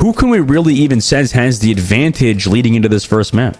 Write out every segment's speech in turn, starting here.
who can we really even say has the advantage leading into this first map?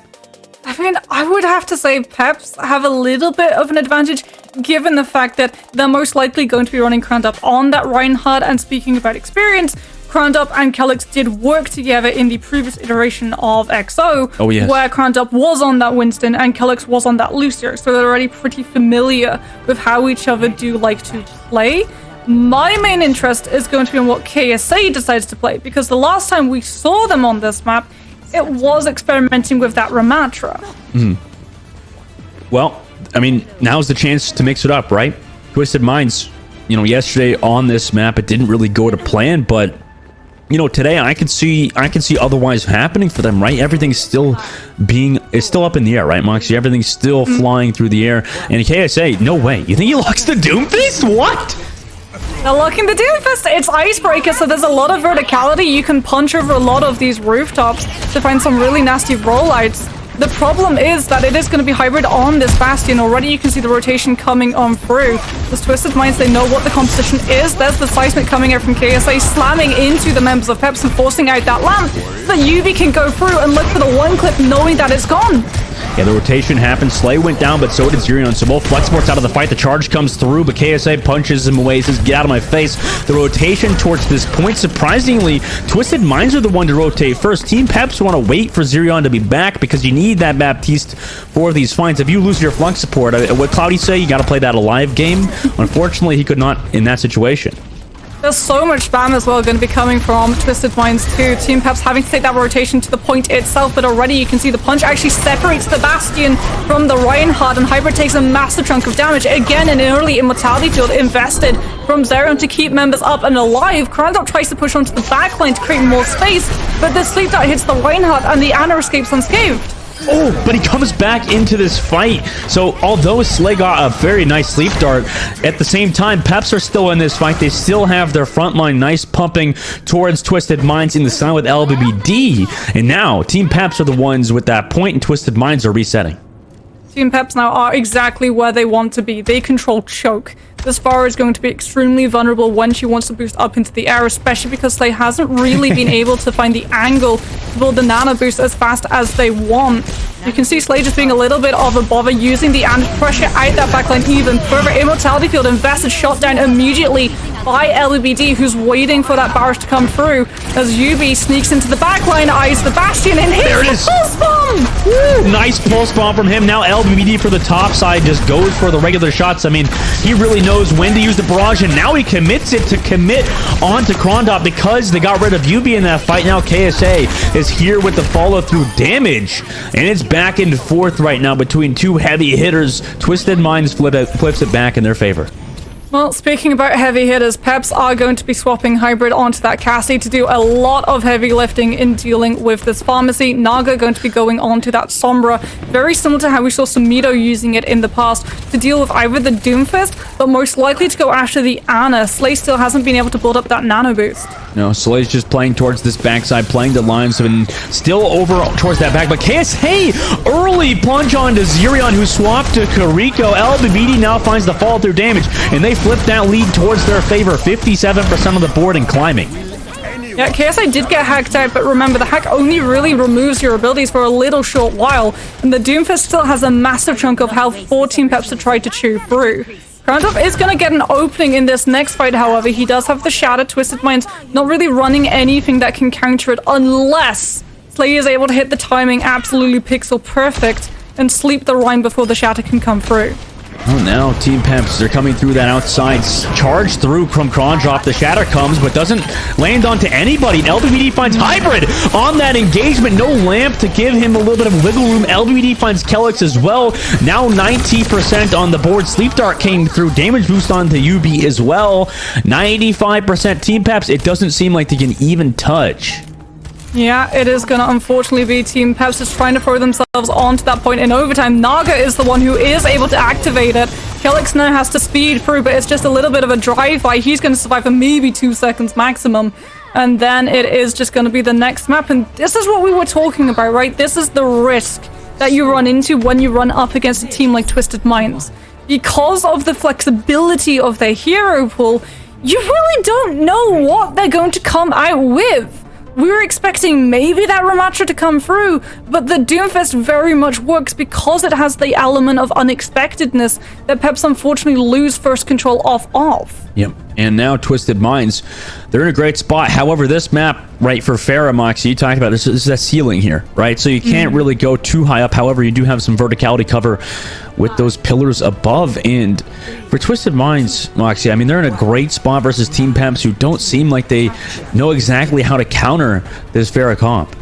I mean, I would have to say Peps have a little bit of an advantage, given the fact that they're most likely going to be running Crandup on that Reinhardt. And speaking about experience, Crandup and Calyx did work together in the previous iteration of XO, where Crandup was on that Winston and Calyx was on that Lucio, so they're already pretty familiar with how each other do like to play. My main interest is going to be on what KSA decides to play, because the last time we saw them on this map, it was experimenting with that Ramatra. Well, I mean, now's the chance to mix it up, right? Twisted Minds, you know, yesterday on this map, it didn't really go to plan, but you know, today I can see otherwise happening for them, right? Everything's still up in the air, right, Moxie? Everything's still flying through the air. And KSA, no way. You think he locks the Doomfist? What? They're locking the Doomfist. It's Icebreaker, so there's a lot of verticality. You can punch over a lot of these rooftops to find some really nasty rollouts. The problem is that it is going to be hybrid on this Bastion. Already you can see the rotation coming on through. Those Twisted Minds, they know what the composition is. There's the seismic coming out from KSA, slamming into the members of Peps and forcing out that lamp so that UV can go through and look for the one clip knowing that it's gone. Yeah, the rotation happened. Slay went down, but so did Zerion. So both Flexport's out of the fight. The charge comes through, but KSA punches him away. Says, get out of my face. The rotation towards this point, surprisingly, Twisted Minds are the one to rotate first. Team Peps want to wait for Zerion to be back because you need that Baptiste for these fights. If you lose your flux support, what Cloudy say, you got to play that alive game. Unfortunately, he could not in that situation. There's so much spam as well going to be coming from Twisted Minds too. Team Peps having to take that rotation to the point itself, but already you can see the punch actually separates the Bastion from the Reinhardt, and Hybrid takes a massive chunk of damage. Again, an early Immortality field invested from Zerion to keep members up and alive. Crandup tries to push onto the backline to create more space, but the sleep dart hits the Reinhardt and the Ana escapes unscathed. Oh, but he comes back into this fight. So although Slay got a very nice sleep dart, at the same time, Peps are still in this fight. They still have their front line nice pumping towards Twisted Minds in the side with LBBD. And now, Team Peps are the ones with that point, and Twisted Minds are resetting. Team Peps now are exactly where they want to be. They control choke. This Pharah is going to be extremely vulnerable when she wants to boost up into the air, especially because Slay hasn't really been able to find the angle to build the nano boost as fast as they want. You can see Slay just being a little bit of a bother, using the and pressure out that backline even further. Immortality field invested, shot down immediately by LBD, who's waiting for that barrage to come through as UB sneaks into the backline, eyes the Bastion, and hits the pulse bomb! Woo! Nice pulse bomb from him. Now LBD for the top side just goes for the regular shots. I mean, he really knows when to use the barrage, and now he commits it to commit onto Krondop because they got rid of UB in that fight. Now KSA is here with the follow-through damage, and it's back and forth right now between two heavy hitters. Twisted Minds flips it back in their favor. Well, speaking about heavy hitters, Peps are going to be swapping Hybrid onto that Cassie to do a lot of heavy lifting in dealing with this pharmacy. Naga going to be going onto that Sombra, very similar to how we saw Sumito using it in the past to deal with either the Doomfist, but most likely to go after the Ana. Slay still hasn't been able to build up that nano boost. No, Slay's just playing towards this backside, playing the lines, and still over towards that back. But KSA, early punch onto Zerion, who swapped to Kariko. LBBD now finds the fall-through damage, and they flip that lead towards their favor. 57% of the board and climbing. Yeah, KSI did get hacked out, but remember, the hack only really removes your abilities for a little short while, and the Doomfist still has a massive chunk of health for Team Peps to try to chew through. Crandup is going to get an opening in this next fight, however. He does have the Shatter. Twisted Minds not really running anything that can counter it unless Slay is able to hit the timing absolutely pixel perfect and sleep the Rhyme before the Shatter can come through. Oh, now Team Peps, they're coming through that outside charge through from Krondrop. The Shatter comes, but doesn't land onto anybody. LBBD finds Hybrid on that engagement. No lamp to give him a little bit of wiggle room. LBBD finds Calyx as well. Now 90% on the board. Sleep Dart came through. Damage boost onto UB as well. 95% Team Peps. It doesn't seem like they can even touch. Yeah, it is going to unfortunately be Team Peps just trying to throw themselves onto that point in overtime. Naga is the one who is able to activate it. Calyx now has to speed through, but it's just a little bit of a drive-by. He's going to survive for maybe 2 seconds maximum. And then it is just going to be the next map. And this is what we were talking about, right? This is the risk that you run into when you run up against a team like Twisted Minds. Because of the flexibility of their hero pool, you really don't know what they're going to come out with. We were expecting maybe that Ramatra to come through, but the Doomfist very much works because it has the element of unexpectedness that Peps unfortunately lose first control off of. Yep. And now Twisted Minds, they're in a great spot. However, this map, right, for Farah, Moxie, you talked about this is that ceiling here, right? So you can't really go too high up. However, you do have some verticality cover with those pillars above. And for Twisted Minds, Moxie, I mean, they're in a great spot versus Team Peps, who don't seem like they know exactly how to counter this Farah comp.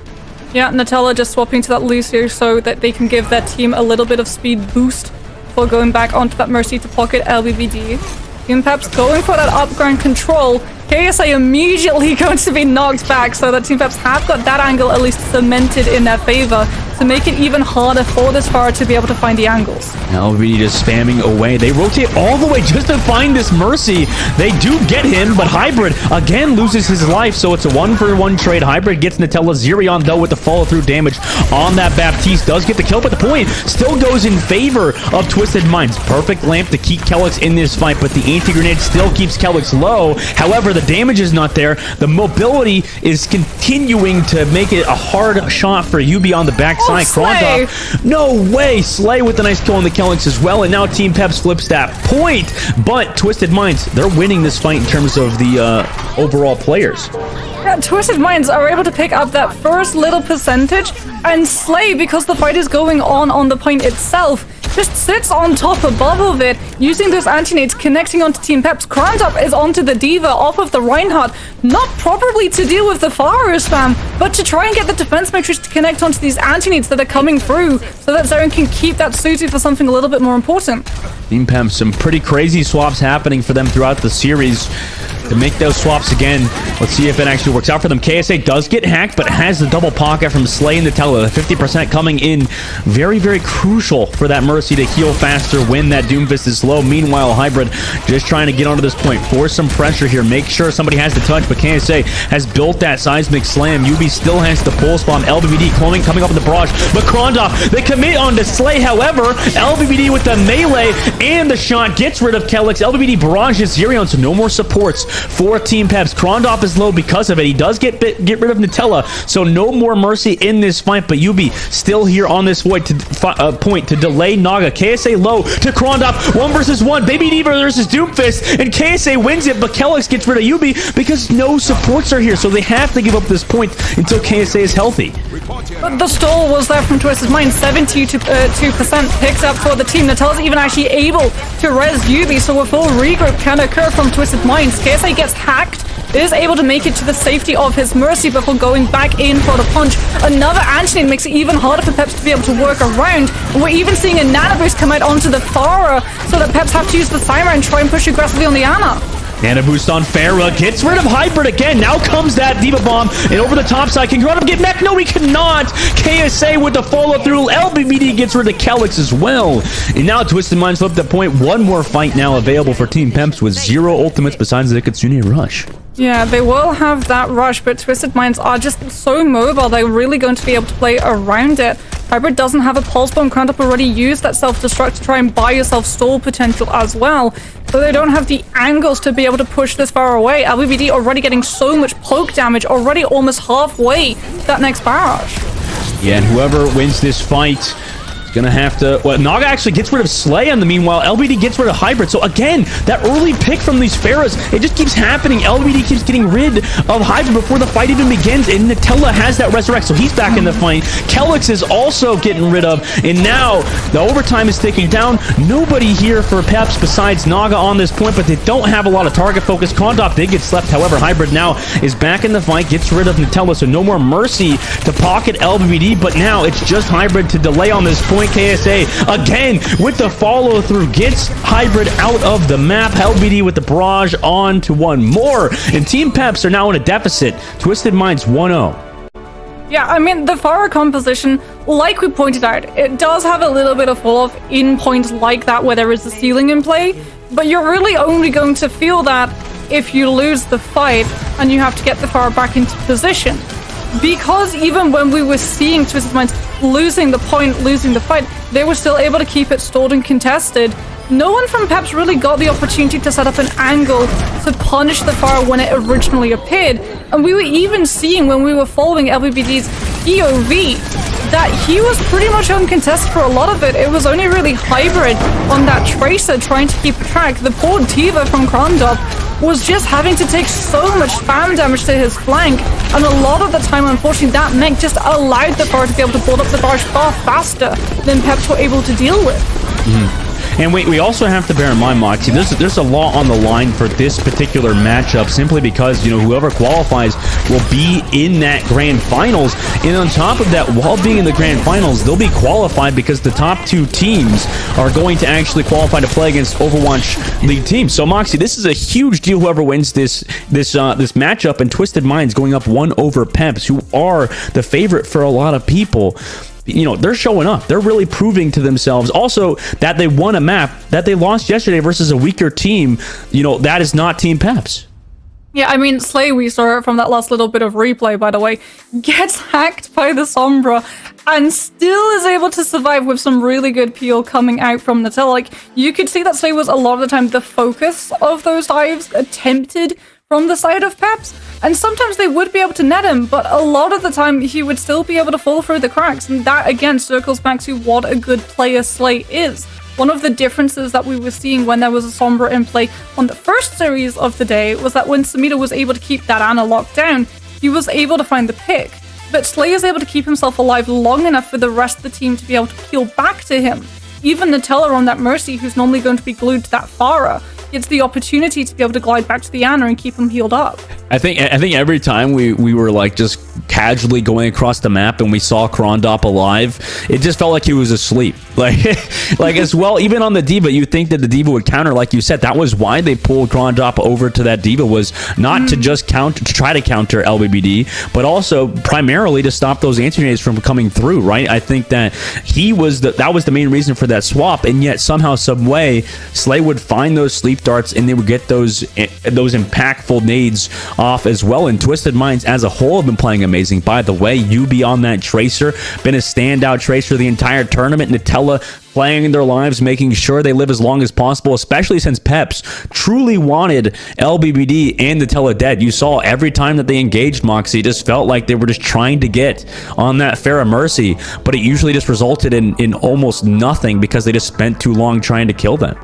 Yeah, Nutella just swapping to that Lucio so that they can give their team a little bit of speed boost before going back onto that Mercy to pocket LBVD. Team Peps going for that upground control. KSA immediately going to be knocked back, so that Team Peps have got that angle at least cemented in their favor to make it even harder for this Farah to be able to find the angles. LBD just spamming away. They rotate all the way just to find this Mercy. They do get him, but Hybrid again loses his life, so it's a 1-for-1 trade. Hybrid gets Nutella. Zirion, though, with the follow-through damage on that Baptiste, does get the kill, but the point still goes in favor of Twisted Minds. Perfect lamp to keep Kellex in this fight, but the anti-grenade still keeps Kellex low. However, the damage is not there. The mobility is continuing to make it a hard shot for UB on the backside. Slay. No way. Slay with a nice kill on the Kellex as well, and now Team Peps flips that point. But Twisted Minds, they're winning this fight in terms of the overall players. Yeah, Twisted Minds are able to pick up that first little percentage, and Slay, because the fight is going on the point itself, just sits on top above of it, using those anti-nades, connecting onto Team Peps. Crownup is onto the Diva off of the Reinhardt, not probably to deal with the Farah spam, but to try and get the defense matrix to connect onto these anti-nades that are coming through, so that Zaren can keep that suited for something a little bit more important. Team Peps, some pretty crazy swaps happening for them throughout the series. To make those swaps again, let's see if it actually works out for them. KSA does get hacked, but has the double pocket from Slay and Nutella. The 50% coming in very, very crucial for that Mercy to heal faster when that Doomfist is low. Meanwhile, Hybrid just trying to get onto this point, force some pressure here, make sure somebody has the touch, but KSA has built that seismic slam. UB still has the pulse bomb. LBVD cloning coming up with the barrage, but Krondov, they commit onto Slay. However, LBVD with the melee and the shot gets rid of Kellex. LBVD barrages Zirion, so no more supports for Team Peps. Krondov is low because of it. He does get rid of Nutella, so no more Mercy in this fight, but UB still here on this point to delay Naga. KSA low to Krondov, 1 versus 1. Baby Diva versus Doomfist, and KSA wins it, but Kellex gets rid of UB because no supports are here, so they have to give up this point until KSA is healthy. But the stall was there from Twisted Mind, 72% picked up for the team. Nutella's even actually able to res UB, so a full regroup can occur from Twisted Minds. KSA gets hacked, is able to make it to the safety of his Mercy before going back in for the punch. Another anti-nade makes it even harder for Peps to be able to work around. And we're even seeing a nano boost come out onto the Farah, so that Peps have to use the Cymer and try and push aggressively on the Ana. Nano boost on Farah, gets rid of Hybrid again. Now comes that Diva Bomb, and over the top side, can Krondov get mech? No, he cannot. KSA with the follow through. LBVD gets rid of Kellex as well. And now Twisted Minds flip the point. One more fight now available for Team Peps with 0 ultimates besides the Kitsune Rush. Yeah, they will have that rush, but Twisted Minds are just so mobile, they're really going to be able to play around it. Hybrid doesn't have a pulse bomb. Krondop already used that self-destruct to try and buy yourself stall potential as well, so they don't have the angles to be able to push this far away. LBVD already getting so much poke damage, already almost halfway to that next barrage. Yeah, and whoever wins this fight gonna have to... Well, Naga actually gets rid of Slay in the meanwhile. LBD gets rid of Hybrid. So again, that early pick from these Farahs, it just keeps happening. LBD keeps getting rid of Hybrid before the fight even begins, and Nutella has that resurrect, so he's back in the fight. Kellex is also getting rid of, and now the overtime is ticking down. Nobody here for Peps besides Naga on this point, but they don't have a lot of target focus. Krondov did get slept. However, Hybrid now is back in the fight, gets rid of Nutella, so no more Mercy to pocket LBD, but now it's just Hybrid to delay on this point. KSA again with the follow through, gets Hybrid out of the map. LBD with the barrage on to one more, and Team Peps are now in a deficit. Twisted Minds 1-0. Yeah, I mean, the Farah composition, like we pointed out, it does have a little bit of fall-off in points like that where there is a ceiling in play, but you're really only going to feel that if you lose the fight and you have to get the Farah back into position. Because even when we were seeing Twisted Minds losing the point, losing the fight, they were still able to keep it stalled and contested, no one from Peps really got the opportunity to set up an angle to punish the Pharah when it originally appeared. And we were even seeing when we were following LBBD's POV that he was pretty much uncontested for a lot of it. It was only really Hybrid on that Tracer trying to keep track. The poor Diva from Krondop was just having to take so much spam damage to his flank, and a lot of the time, unfortunately, that mech just allowed the Pharah to be able to build up the barrage far faster than Peps were able to deal with. And we also have to bear in mind, Moxie, there's a lot on the line for this particular matchup simply because, whoever qualifies will be in that grand finals. And on top of that, while being in the grand finals, they'll be qualified because the top 2 teams are going to actually qualify to play against Overwatch League teams. So, Moxie, this is a huge deal, whoever wins this matchup, and Twisted Minds going up 1 over Peps, who are the favorite for a lot of people. They're showing up. They're really proving to themselves also that they won a map that they lost yesterday versus a weaker team. That is not Team Peps. Yeah, I mean, Slay, we saw it from that last little bit of replay, by the way, gets hacked by the Sombra and still is able to survive with some really good peel coming out from the tail. Like, you could see that Slay was a lot of the time the focus of those dives attempted from the side of Peps, and sometimes they would be able to net him, but a lot of the time he would still be able to fall through the cracks, and that again circles back to what a good player Slay is. One of the differences that we were seeing when there was a Sombra in play on the first series of the day was that when Samita was able to keep that Ana locked down, he was able to find the pick, but Slay is able to keep himself alive long enough for the rest of the team to be able to peel back to him. Even the Teller on that Mercy, who's normally going to be glued to that Pharah, gets the opportunity to be able to glide back to the Ana and keep him healed up. I think every time we were like just casually going across the map and we saw Krondop alive, it just felt like he was asleep. Like as well, even on the Diva, you think that the Diva would counter, like you said. That was why they pulled Krondop over to that Diva, was not to just to try to counter LBBD, but also primarily to stop those anti-grenades from coming through, right? I think that that was the main reason for that swap, and yet somehow, some way, Slay would find those sleep darts and they would get those impactful nades off as well. And Twisted Minds as a whole have been playing amazing. By the way, UB on that Tracer, been a standout Tracer the entire tournament. Nutella playing their lives, making sure they live as long as possible, especially since Peps truly wanted LBBD and Nutella dead. You saw every time that they engaged Moxie, it just felt like they were just trying to get on that Pharah Mercy, but it usually just resulted in almost nothing because they just spent too long trying to kill them.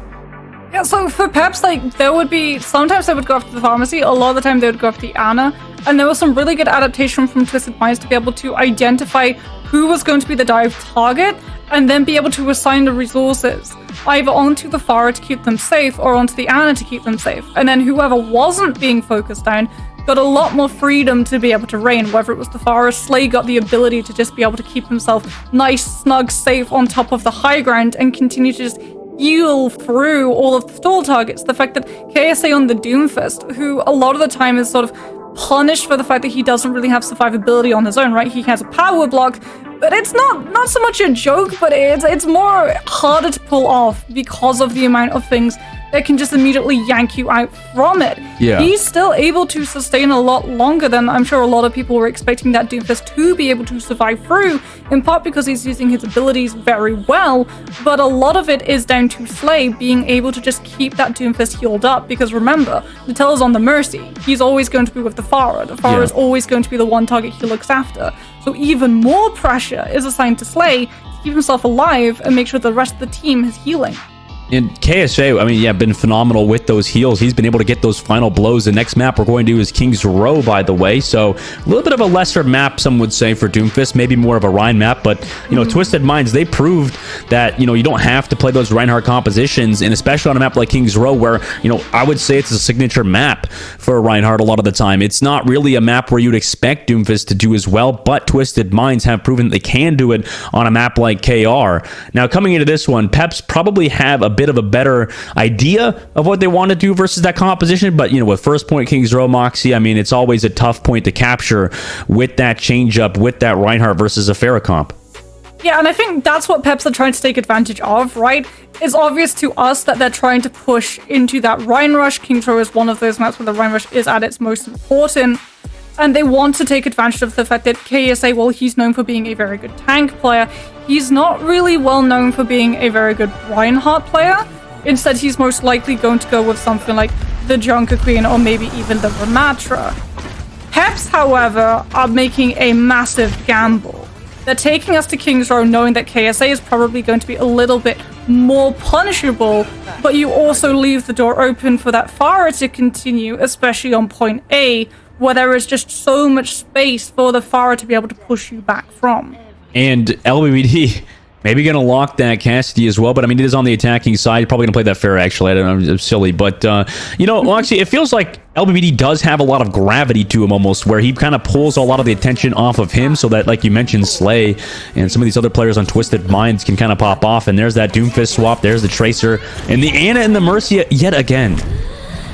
Yeah, so for Peps, there would be, sometimes they would go after the Pharmacy, a lot of the time they would go after the Ana, and there was some really good adaptation from Twisted Minds to be able to identify who was going to be the dive target, and then be able to assign the resources, either onto the Pharah to keep them safe, or onto the Ana to keep them safe. And then whoever wasn't being focused down got a lot more freedom to be able to reign, whether it was the Pharah. Slay got the ability to just be able to keep himself nice, snug, safe on top of the high ground and continue to just heal through all of the stall targets. The fact that KSA on the Doomfist, who a lot of the time is sort of punished for the fact that he doesn't really have survivability on his own, right? He has a power block, but it's not so much a joke, but it's more harder to pull off because of the amount of things that can just immediately yank you out from it. Yeah. He's still able to sustain a lot longer than I'm sure a lot of people were expecting that Doomfist to be able to survive through, in part because he's using his abilities very well, but a lot of it is down to Slay being able to just keep that Doomfist healed up, because remember, Natella's on the Mercy. He's always going to be with the Pharah. The Pharah is always going to be the one target he looks after. So even more pressure is assigned to Slay to keep himself alive and make sure the rest of the team is healing. And KSA, I mean, yeah, been phenomenal with those heals. He's been able to get those final blows. The next map we're going to do is King's Row, by the way. So a little bit of a lesser map, some would say, for Doomfist. Maybe more of a Rhine map. But, Twisted Minds, they proved that, you don't have to play those Reinhardt compositions. And especially on a map like King's Row, where, I would say it's a signature map for Reinhardt a lot of the time. It's not really a map where you'd expect Doomfist to do as well. But Twisted Minds have proven that they can do it on a map like KR. Now, coming into this one, Peps probably have a bit of a better idea of what they want to do versus that composition, but with first point King's Row, Moxie, I mean, it's always a tough point to capture with that change up, with that Reinhardt versus a Pharah comp. Yeah, and I think that's what Peps are trying to take advantage of, right? It's obvious to us that they're trying to push into that Rhine Rush. King's Row is one of those maps where the Rhine Rush is at its most important, and they want to take advantage of the fact that KSA, while he's known for being a very good tank player, he's not really well known for being a very good Reinhardt player. Instead, he's most likely going to go with something like the Junker Queen or maybe even the Ramatra. Peps, however, are making a massive gamble. They're taking us to King's Row knowing that KSA is probably going to be a little bit more punishable, but you also leave the door open for that Pharah to continue, especially on point A, where there is just so much space for the Pharah to be able to push you back from. And LBBD maybe going to lock that Cassidy as well, but I mean, it is on the attacking side. Probably going to play that fair, actually. I don't know, it's silly, but, you know, well, actually, it feels like LBBD does have a lot of gravity to him almost, where he kind of pulls a lot of the attention off of him so that, like you mentioned, Slay and some of these other players on Twisted Minds can kind of pop off, and there's that Doomfist swap, there's the Tracer, and the Ana and the Mercia yet again.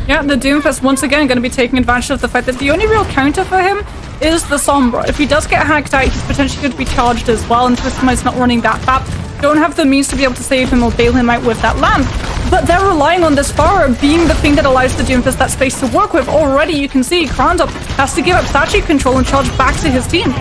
Yeah, the Doomfist once again going to be taking advantage of the fact that the only real counter for him is the Sombra. If he does get hacked out, he's potentially going to be charged as well, and Twisted Mind's not running that fast. Don't have the means to be able to save him or bail him out with that lamp. But they're relying on this Pharah being the thing that allows the Doomfist that space to work with. Already you can see Krandop has to give up statue control and charge back to his team.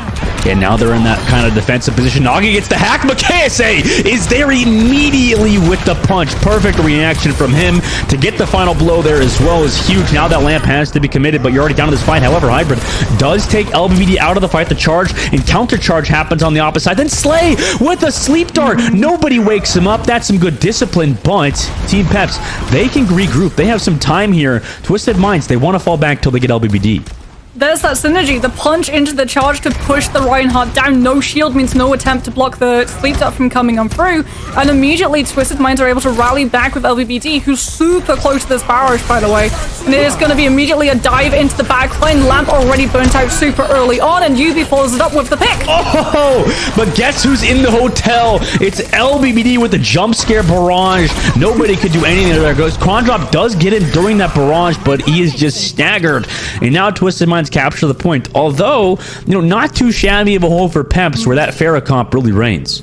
And now they're in that kind of defensive position. Nagi gets the hack, but KSA is there immediately with the punch. Perfect reaction from him to get the final blow there as well is huge. Now that lamp has to be committed, but you're already down to this fight. However, Hybrid does take LBVD out of the fight. The charge and counter charge happens on the opposite side. Then Slay with a sleep dart. Nobody wakes him up. That's some good discipline, but Team Peps, they can regroup. They have some time here. Twisted Minds, they want to fall back till they get LBBD. There's that synergy. The punch into the charge to push the Reinhardt down. No shield means no attempt to block the sleep dart from coming on through. And immediately Twisted Minds are able to rally back with LBBD, who's super close to this barrage, by the way. And it is going to be immediately a dive into the backline. Lamp already burnt out super early on, and Yubi follows it up with the pick. Oh, but guess who's in the hotel? It's LBBD with the jump scare barrage. Nobody could do anything there. Goes Krandop does get in during that barrage, but he is just staggered. And now Twisted Minds capture the point, although, you know, not too shabby of a hole for Peps, where that Pharah comp really reigns.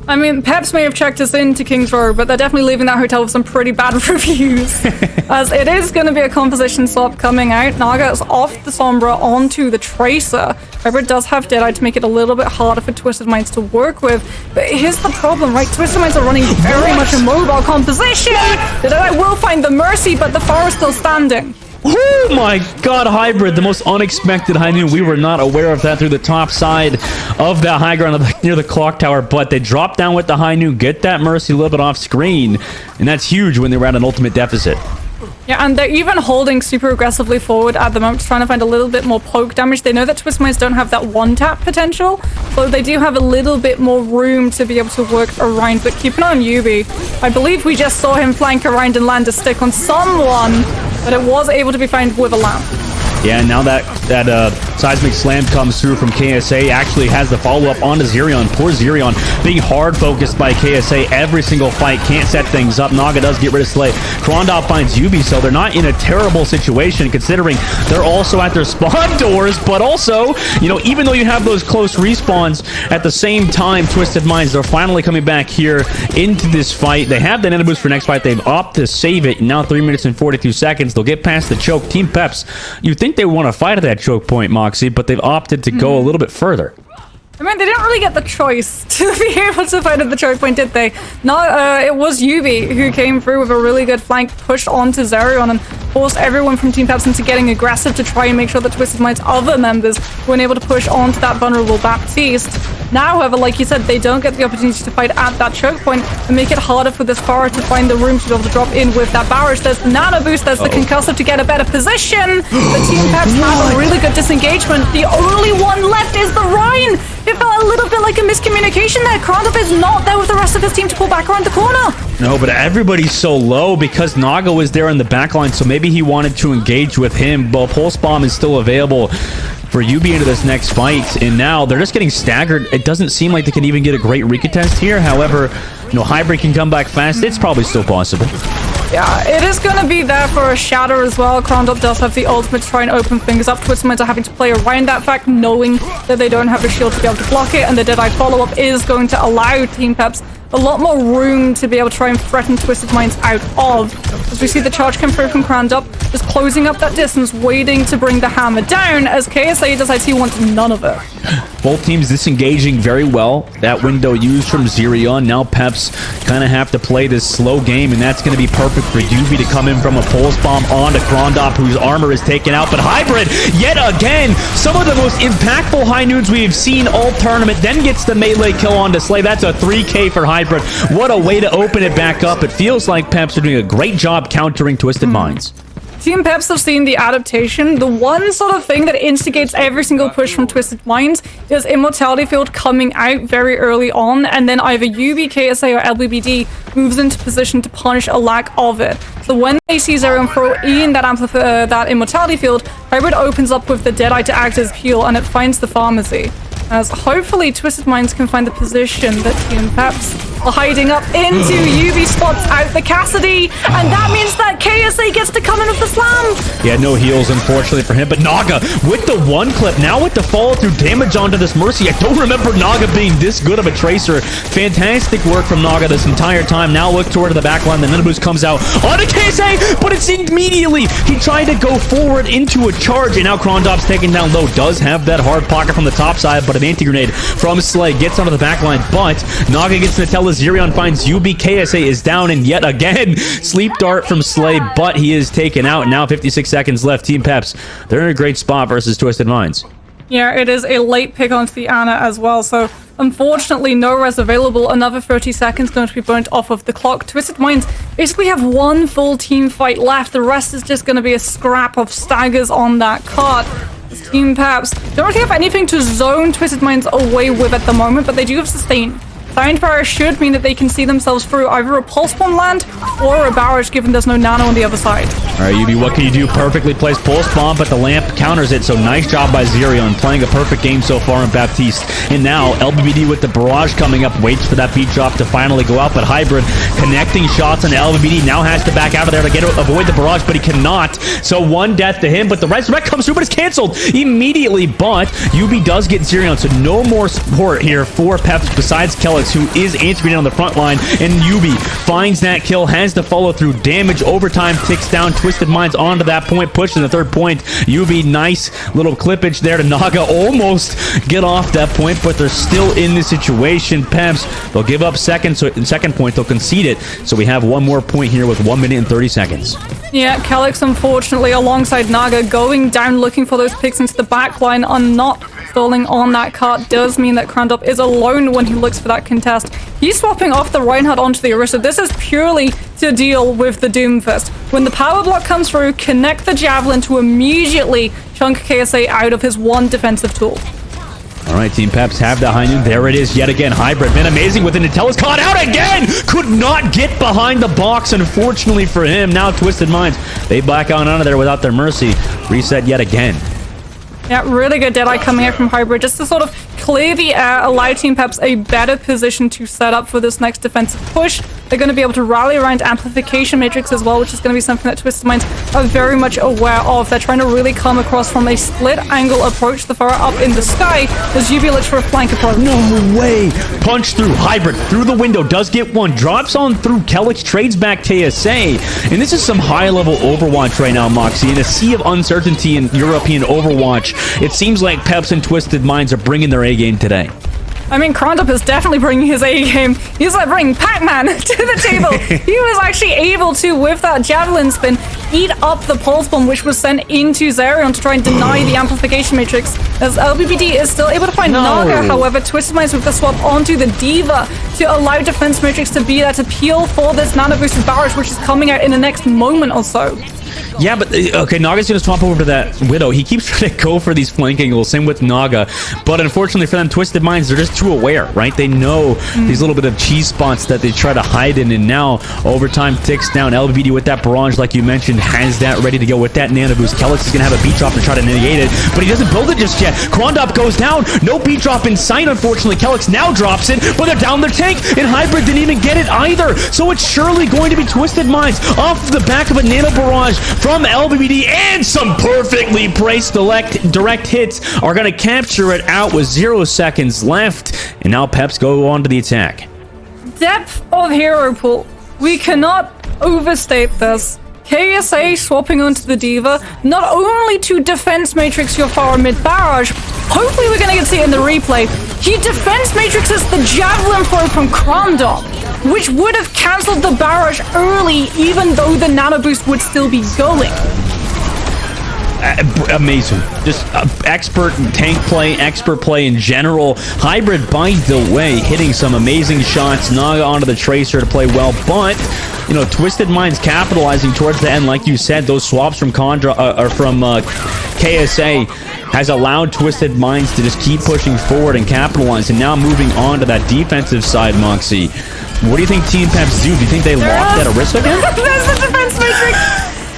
I mean, Peps may have checked us into King's Row, but they're definitely leaving that hotel with some pretty bad reviews. As it is going to be a composition swap coming out. Naga is off the Sombra onto the Tracer. Hybrid does have Deadeye to make it a little bit harder for Twisted Minds to work with. But here's the problem, right? Twisted Minds are running very much a mobile composition. The Deadeye will find the Mercy, but the Pharah is still standing. Oh my god, Hybrid, the most unexpected high noon. We were not aware of that through the top side of that high ground near the clock tower, but they drop down with the high noon, get that Mercy a little bit off screen, and that's huge when they were at an ultimate deficit. Yeah, and they're even holding super aggressively forward at the moment, trying to find a little bit more poke damage. They know that Twisted Minds don't have that one-tap potential, so they do have a little bit more room to be able to work around, but keep an eye on Yubi. I believe we just saw him flank around and land a stick on someone, but it was able to be found with a lamp. Yeah, now that seismic slam comes through from KSA, actually has the follow-up onto Zerion. Poor Zerion being hard focused by KSA every single fight, can't set things up. Naga does get rid of Slay. Krandop finds Yubi, so they're not in a terrible situation considering they're also at their spawn doors, but also, you know, even though you have those close respawns, at the same time, Twisted Minds, they're finally coming back here into this fight. They have the nano boost for next fight. They've opted to save it. Now 3 minutes and 42 seconds. They'll get past the choke. Team Peps, you think they want to fight at that choke point, Moxie, but they've opted to go a little bit further. I mean, they didn't really get the choice to be able to fight at the choke point, did they? No, it was Yubi who came through with a really good flank, pushed onto Zerion, and forced everyone from Team Peps into getting aggressive to try and make sure that Twisted Minds' other members weren't able to push onto that vulnerable Baptiste. Now, however, like you said, they don't get the opportunity to fight at that choke point and make it harder for this Pharah to find the room to be able to drop in with that barrage. There's the nano boost, there's the concussive to get a better position. The Team Peps have a really good disengagement. The only one left is the Rhine. It felt a little bit like a miscommunication there. Krandop is not there with the rest of his team to pull back around the corner. No, but everybody's so low because Naga was there in the backline, so maybe he wanted to engage with him, but Pulse Bomb is still available for Yubi into this next fight, and now they're just getting staggered. It doesn't seem like they can even get a great recontest here. However, you know, Hybrid can come back fast. It's probably still possible. Yeah, it is going to be there for a shatter as well. Krondop does have the ultimate to try and open things up. Twisted Minds are having to play around that fact, knowing that they don't have a shield to be able to block it, and the Deadeye follow-up is going to allow Team Peps a lot more room to be able to try and threaten Twisted Minds out of. As we see the charge come through from Krondop, just closing up that distance, waiting to bring the hammer down, as KSA decides he wants none of it. Both teams disengaging very well. That window used from Zerion. Now Peps kind of have to play this slow game, and that's going to be perfect for Yubi to come in from a pulse bomb onto Krondop, whose armor is taken out. But Hybrid, yet again, some of the most impactful high noons we have seen all tournament, then gets the melee kill onto Slay. That's a 3K for Hybrid. What a way to open it back up. It feels like Peps are doing a great job countering Twisted Minds. Team Peps have seen the adaptation. The one sort of thing that instigates every single push from Twisted Minds is Immortality Field coming out very early on, and then either UB, KSA, or LBBD moves into position to punish a lack of it. So when they see Zerion throw in that Immortality Field, Hybrid opens up with the Deadeye to act as heal, and it finds the pharmacy. As hopefully Twisted Minds can find the position that Team Peps are hiding up into. UB spots out the Cassidy, and that means that KSA gets to come in with the slam. He had no heals, unfortunately, for him, but Naga with the one clip, now with the follow-through damage onto this Mercy. I don't remember Naga being this good of a tracer. Fantastic work from Naga this entire time. Now look toward the back line. The Nana Boost comes out onto KSA, but it's immediately. He tried to go forward into a charge, and now Krondop's taken down low. Does have that hard pocket from the top side, but an anti-grenade from Slay gets onto the back line, but Naga gets Nutella. Zerion finds UB. KSA is down, and yet again, sleep dart from Slay, but he is taken out. Now 56 seconds left. Team Peps, they're in a great spot versus Twisted Minds. Yeah, it is a late pick onto the Ana as well, so unfortunately no res available. Another 30 seconds going to be burnt off of the clock. Twisted Minds basically have one full team fight left. The rest is just going to be a scrap of staggers on that cart. Team Peps don't really have anything to zone Twisted Minds away with at the moment, but they do have sustain. Sound Power should mean that they can see themselves through either a Pulse Bomb land or a barrage, given there's no nano on the other side. All right, Yubi, what can you do? Perfectly placed Pulse Bomb, but the lamp counters it, so nice job by Zerion, playing a perfect game so far in Baptiste. And now, LBBD with the barrage coming up, waits for that beat drop to finally go out, but Hybrid connecting shots on LBBD, now has to back out of there to avoid the barrage, but he cannot. So one death to him, but the resurrect comes through, but it's canceled immediately. But Yubi does get Zerion, so no more support here for Peps besides Kellix, who is anti-grenade on the front line, and Yubi finds that kill, has the follow-through damage. Overtime ticks down. Twisted Minds onto that point, pushing the third point. Yubi, nice little clippage there to Naga, almost get off that point, but they're still in the situation. Peps, they'll give up second point, they'll concede it, so we have one more point here with 1 minute and 30 seconds. Yeah, Kellix, unfortunately, alongside Naga, going down looking for those picks into the back line, on not stalling on that cart does mean that Krondop is alone when he looks for that contest. He's swapping off the Reinhardt onto the Orisa. This is purely to deal with the Doomfist. When the power block comes through, connect the Javelin to immediately chunk KSA out of his one defensive tool. All right, Team Peps have the high noon. There it is yet again. Hybrid been amazing with the Nutella's caught out again. Could not get behind the box, unfortunately for him. Now Twisted Minds, they back on out of there without their mercy. Reset yet again. Yeah, really good Deadeye coming out from Hybrid just to sort of clear the air, allow Team Peps a better position to set up for this next defensive push. They're going to be able to rally around Amplification Matrix as well, which is going to be something that Twisted Minds are very much aware of. They're trying to really come across from a split angle approach, the far up in the sky, as UB looks for a flank approach. No way! Punch through. Hybrid through the window, does get one, drops on through. Kellix trades back KSA, and this is some high-level Overwatch right now, Moxie. In a sea of uncertainty in European Overwatch, it seems like Peps and Twisted Minds are bringing their A-game today. I mean, Krondop is definitely bringing his A-game. He's like bringing Pac-Man to the table. He was actually able to, with that Javelin spin, eat up the Pulse Bomb, which was sent into Zerion to try and deny the Amplification Matrix, as LBBD is still able to find Naga. However, Twisted Minds with the swap onto the Diva to allow Defense Matrix to be there to peel for this Nano Boosted Barrage, which is coming out in the next moment or so. Yeah, but okay, Naga's gonna swap over to that Widow. He keeps trying to go for these flank angles, same with Naga. But unfortunately for them, Twisted Minds, they're just too aware, right? They know these little bit of cheese spots that they try to hide in, and now overtime ticks down. LBVD with that barrage, like you mentioned, has that ready to go with that nano boost. Kellex is gonna have a beat drop to try to negate it, but he doesn't build it just yet. Krondop goes down, no beat drop in sight, unfortunately. Kellex now drops it, but they're down their tank, and Hybrid didn't even get it either. So it's surely going to be Twisted Minds off the back of a nano barrage from LBBD, and some perfectly placed direct hits are going to capture it out with 0 seconds left. And now Peps go on to the attack. Depth of hero pool. We cannot overstate this. KSA swapping onto the D.Va, not only to defense matrix your far mid barrage, hopefully we're going to see it in the replay. He defense matrixes the javelin throw from Krondop, which would have cancelled the barrage early, even though the nano boost would still be going. Amazing. Just expert tank play, expert play in general. Hybrid, by the way, hitting some amazing shots. Naga onto the Tracer to play well, but you know, Twisted Minds capitalizing towards the end, like you said. Those swaps from KSA has allowed Twisted Minds to just keep pushing forward and capitalize, and now moving on to that defensive side. Moxie, what do you think Team Peps do? Do you think they lock that Orisa again? There's the defense matrix.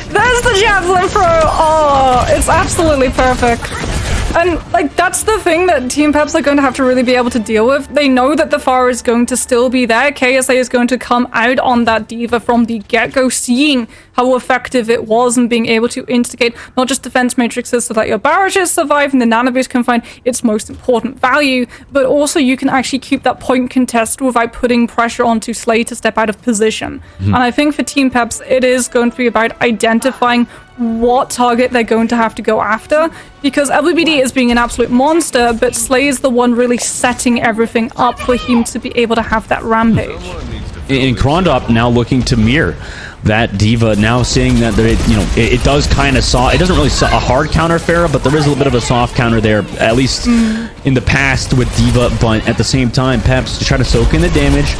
There's the javelin throw. Oh, it's absolutely perfect. And, like, that's the thing that Team Peps are going to have to really be able to deal with. They know that the Pharah is going to still be there. KSA is going to come out on that D.Va from the get-go, seeing how effective it was and being able to instigate not just defense matrices so that your barrages survive and the nano boost can find its most important value, but also you can actually keep that point contest without putting pressure onto Slay to step out of position. And I think for Team Peps, it is going to be about identifying what target they're going to have to go after, because LBBD is being an absolute monster, but Slay is the one really setting everything up for him to be able to have that rampage. And Krondop now looking to mirror that D.Va, now seeing that it does kind of it doesn't really a hard counter Pharah, but there is a little bit of a soft counter there, at least in the past with D.Va. But at the same time, Peps to try to soak in the damage,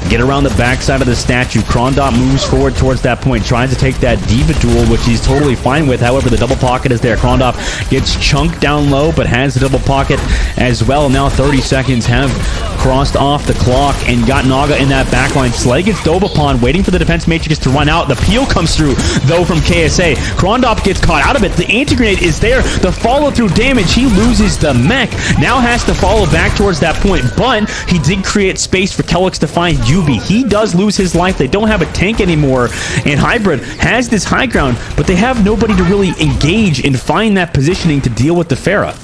get around the backside of the statue. Krondop moves forward towards that point, trying to take that D.Va duel, which he's totally fine with. However, the double pocket is there. Krondop gets chunked down low, but has the double pocket as well. Now 30 seconds have crossed off the clock, and got Naga in that backline. Slay gets dove upon, waiting for the defense matrix to run out. The peel comes through, though, from KSA. Krondop gets caught out of it. The anti-grenade is there. The follow-through damage. He loses the mech. Now has to follow back towards that point, but he did create space for Kellex to find Yubi. He does lose his life. They don't have a tank anymore, and Hybrid has this high ground, but they have nobody to really engage and find that positioning to deal with the Pharah.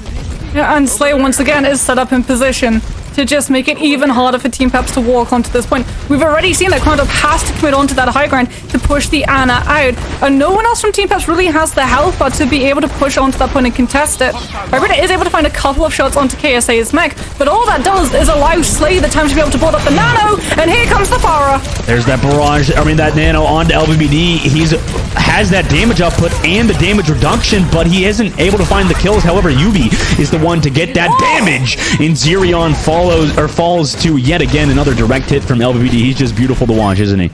Yeah, and Slay once again is set up in position to just make it even harder for Team Peps to walk onto this point. We've already seen that Krondop has to commit onto that high ground to push the Ana out, and no one else from Team Peps really has the health bar to be able to push onto that point and contest it. Hybrid is able to find a couple of shots onto KSA's mech, but all that does is allow Slay the time to be able to build up the nano, and here comes the Pharah. There's that barrage, that nano onto LBBD. Has that damage output and the damage reduction, but he isn't able to find the kills. However, Yubi is the one to get that damage, and Zerion falls to yet again another direct hit from LBBD. He's just beautiful to watch, isn't he?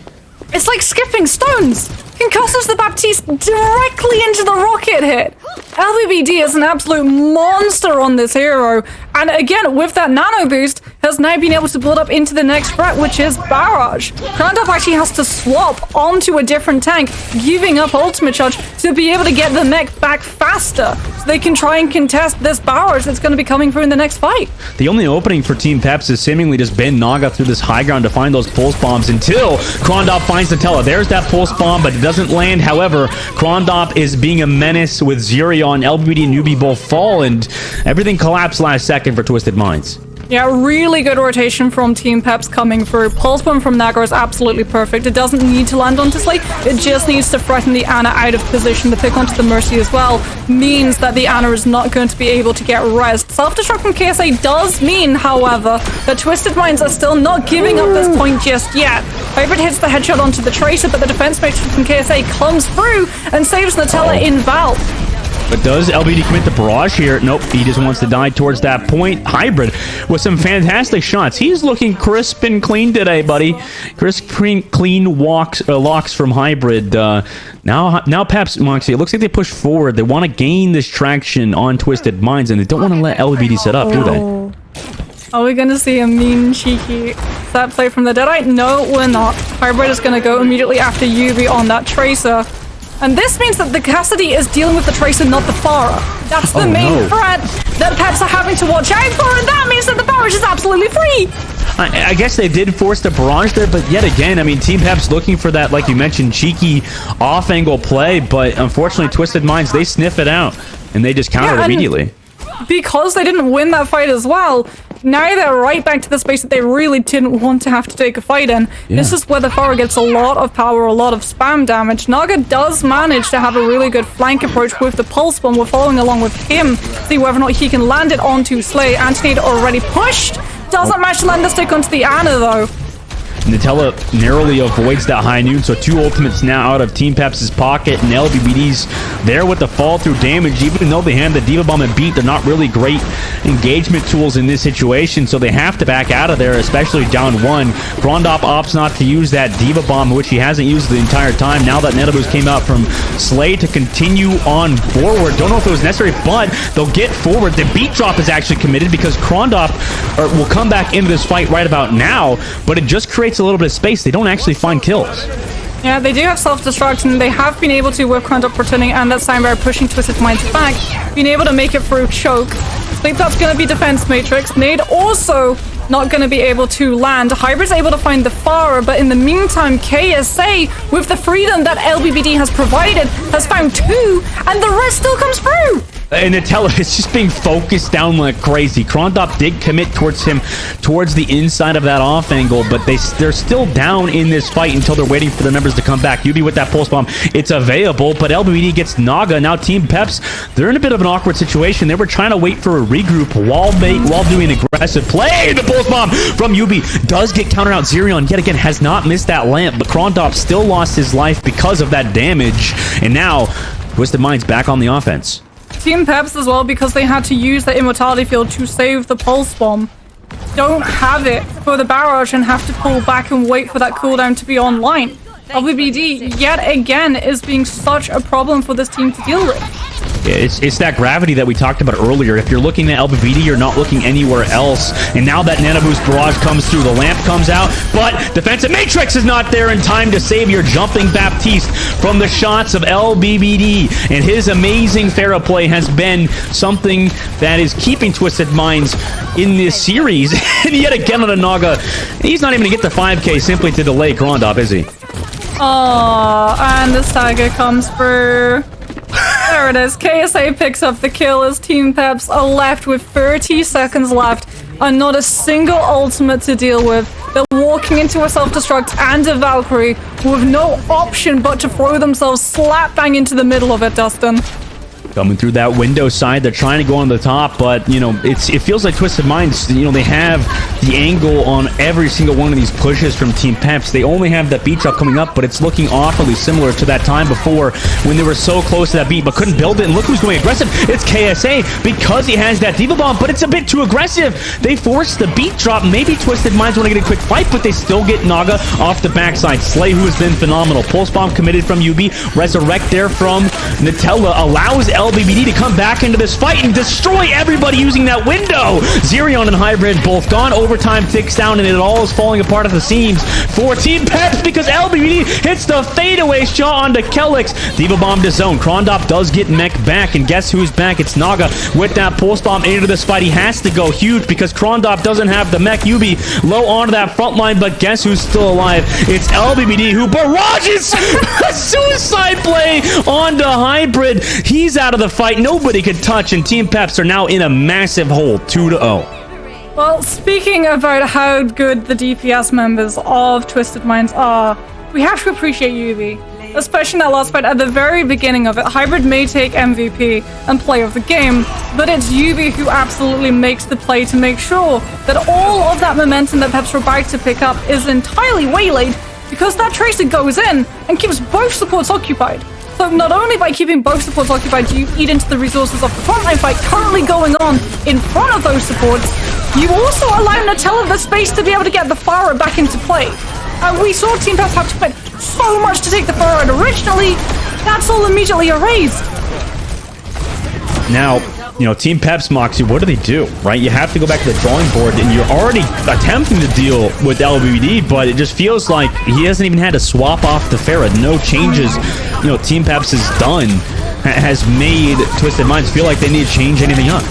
It's like skipping stones. Concusses the Baptiste directly into the rocket hit. LBBD is an absolute monster on this hero, and again with that nano boost has now been able to build up into the next threat, which is barrage. Krondop actually has to swap onto a different tank, giving up ultimate charge to be able to get the mech back faster, so they can try and contest this barrage that's going to be coming through in the next fight. The only opening for Team Peps has seemingly just been Naga through this high ground to find those pulse bombs until Krondop finds the Tella. There's that pulse bomb, but it doesn't land. However, Krondop is being a menace with Zerion. LBBD and Yubi both fall, and everything collapsed last second for Twisted Minds. Yeah, really good rotation from Team Peps coming through. Pulse Bomb from Naga is absolutely perfect. It doesn't need to land onto Slay. It just needs to threaten the Ana out of position. The pick onto the Mercy as well means that the Ana is not going to be able to get rezzed. Self-destruct from KSA does mean, however, that Twisted Minds are still not giving up this point just yet. Hybrid hits the headshot onto the Tracer, but the defense matrix from KSA comes through and saves Nutella in Valve. But does LBD commit the barrage here? Nope, he just wants to die towards that point. Hybrid with some fantastic shots. He's looking crisp and clean today, buddy. Crisp, clean locks from Hybrid. Now Peps, Moxie, it looks like they push forward. They want to gain this traction on Twisted Minds, and they don't want to let LBD set up, do they? Are we going to see a mean, cheeky set play from the Deadite? No, we're not. Hybrid is going to go immediately after Yubi on that Tracer. And this means that the Cassidy is dealing with the Tracer, not the Pharah. That's the main threat that Peps are having to watch out for, and that means that the barrage is absolutely free. I guess they did force the barrage there, but yet again, I mean, Team Peps looking for that, like you mentioned, cheeky off-angle play, but unfortunately, Twisted Minds, they sniff it out, and they just counter immediately. Because they didn't win that fight as well, now they're right back to the space that they really didn't want to have to take a fight in. Yeah. This is where the Pharah gets a lot of power, a lot of spam damage. Naga does manage to have a really good flank approach with the Pulse Bomb. We're following along with him, see whether or not he can land it onto Slay. Antonade already pushed. Doesn't manage to land the stick onto the Ana though. Nutella narrowly avoids that high noon, so 2 ultimates now out of Team Peps' pocket, and LBBD's there with the fall through damage. Even though they have the Diva Bomb and Beat, they're not really great engagement tools in this situation, so they have to back out of there, especially down 1. Grondop opts not to use that Diva Bomb, which he hasn't used the entire time. Now that Netaboost came out from Slay to continue on forward. Don't know if it was necessary, but they'll get forward. The Beat Drop is actually committed because Grondop will come back into this fight right about now, but it just creates a little bit of space. They don't actually find kills. Yeah, they do have self-destruct, and they have been able to, with Grondop returning and that Soundbearer pushing Twisted Minds back, being able to make it through choke. Sleep Dot's going to be defense matrix. Nade also not going to be able to land. Hybrid's able to find the Pharah, but in the meantime, KSA, with the freedom that LBBD has provided, has found 2, and the rest still comes through. And Nutella is just being focused down like crazy. Grondop did commit towards him, towards the inside of that off angle, but they're still down in this fight until they're waiting for the numbers to come back. Yubi with that pulse bomb, it's available, but LBBD gets Naga. Now Team Peps, they're in a bit of an awkward situation. They were trying to wait for a regroup while doing aggressive play. The pulse bomb from Yubi does get countered out. Zerion yet again has not missed that lamp, but Grondop still lost his life because of that damage. And now Twisted Minds back on the offense. Team Peps as well, because they had to use the Immortality Field to save the Pulse Bomb, don't have it for the barrage and have to pull back and wait for that cooldown to be online. LBBD, yet again, is being such a problem for this team to deal with. Yeah, it's that gravity that we talked about earlier. If you're looking at LBBD, you're not looking anywhere else. And now that Nanoboost barrage comes through, the lamp comes out, but defensive matrix is not there in time to save your jumping Baptiste from the shots of LBBD. And his amazing Pharah play has been something that is keeping Twisted Minds in this series. And yet again on a Naga, he's not even going to get the 5k simply to delay Grondop, is he? Oh, and the Saga comes through. There it is. KSA picks up the kill as Team Peps are left with 30 seconds left and not a single ultimate to deal with. They're walking into a self-destruct and a Valkyrie with no option but to throw themselves slap bang into the middle of it, Dustin. Coming through that window side, they're trying to go on the top, but, you know, it feels like Twisted Minds, you know, they have the angle on every single one of these pushes from Team Peps. They only have that beat drop coming up, but it's looking awfully similar to that time before when they were so close to that beat, but couldn't build it. And look who's going aggressive. It's KSA because he has that Diva Bomb, but it's a bit too aggressive. They force the beat drop. Maybe Twisted Minds want to get a quick fight, but they still get Naga off the backside. Slay, who has been phenomenal. Pulse Bomb committed from UB. Resurrect there from Nutella allows LBBD to come back into this fight and destroy everybody using that window. Zerion and Hybrid both gone. Overtime ticks down and it all is falling apart at the seams for Team Peps because LBBD hits the fadeaway shot onto Kelix. Diva Bomb to zone. Grondop does get mech back, and guess who's back? It's Naga with that pulse bomb into this fight. He has to go huge because Grondop doesn't have the mech. Yubi low onto that front line, but guess who's still alive? It's LBBD who barrages a suicide play onto Hybrid. He's out of the fight. Nobody could touch, and Team Peps are now in a massive hole, 2-0. Well, speaking about how good the DPS members of Twisted Minds are, we have to appreciate Yubi. Especially in that last fight at the very beginning of it. Hybrid may take MVP and play of the game, but it's Yubi who absolutely makes the play to make sure that all of that momentum that Peps were about to pick up is entirely waylaid because that Tracer goes in and keeps both supports occupied. So not only by keeping both supports occupied do you eat into the resources of the frontline fight currently going on in front of those supports, you also allow Nutella the space to be able to get the Pharah back into play. And we saw Team Peps have to spend so much to take the Pharah out originally. That's all immediately erased. Now, you know, Team Peps, Moxie, what do they do, right? You have to go back to the drawing board, and you're already attempting to deal with LBD, but it just feels like he hasn't even had to swap off the Pharah. No changes, you know, Team Peps is done, has made Twisted Minds feel like they need to change anything up.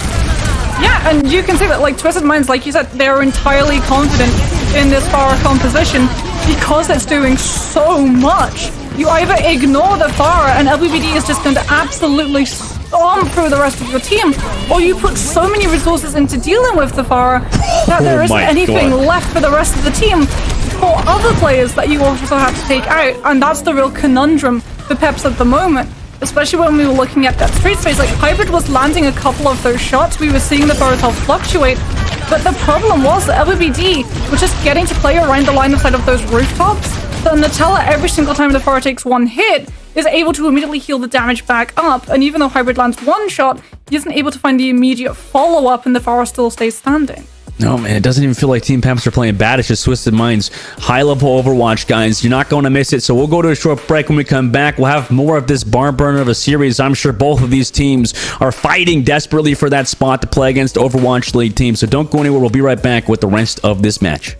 Yeah, and you can see that, like, Twisted Minds, like you said, they're entirely confident in this Pharah composition because it's doing so much. You either ignore the Pharah and LBBD is just going to absolutely storm through the rest of your team, or you put so many resources into dealing with the Pharah that there isn't anything left for the rest of the team for other players that you also have to take out, and that's the real conundrum for Peps at the moment. Especially when we were looking at that street space, like Hybrid was landing a couple of those shots, we were seeing the Pharah's health fluctuate, but the problem was that LBBD was just getting to play around the line of sight of those rooftops. So Nutella, every single time the Pharah takes one hit, is able to immediately heal the damage back up, and even though Hybrid lands one shot, he isn't able to find the immediate follow-up and the Pharah still stays standing. No, man, it doesn't even feel like Team Peps are playing bad. It's just Twisted Minds. High-level Overwatch, guys. You're not going to miss it, so we'll go to a short break. When we come back, we'll have more of this barn burner of a series. I'm sure both of these teams are fighting desperately for that spot to play against Overwatch League teams, so don't go anywhere. We'll be right back with the rest of this match.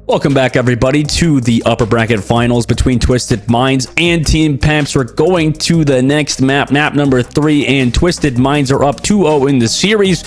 Welcome back, everybody, to the upper bracket finals between Twisted Minds and Team Peps. We're going to the next map, map number 3, and Twisted Minds are up 2-0 in the series.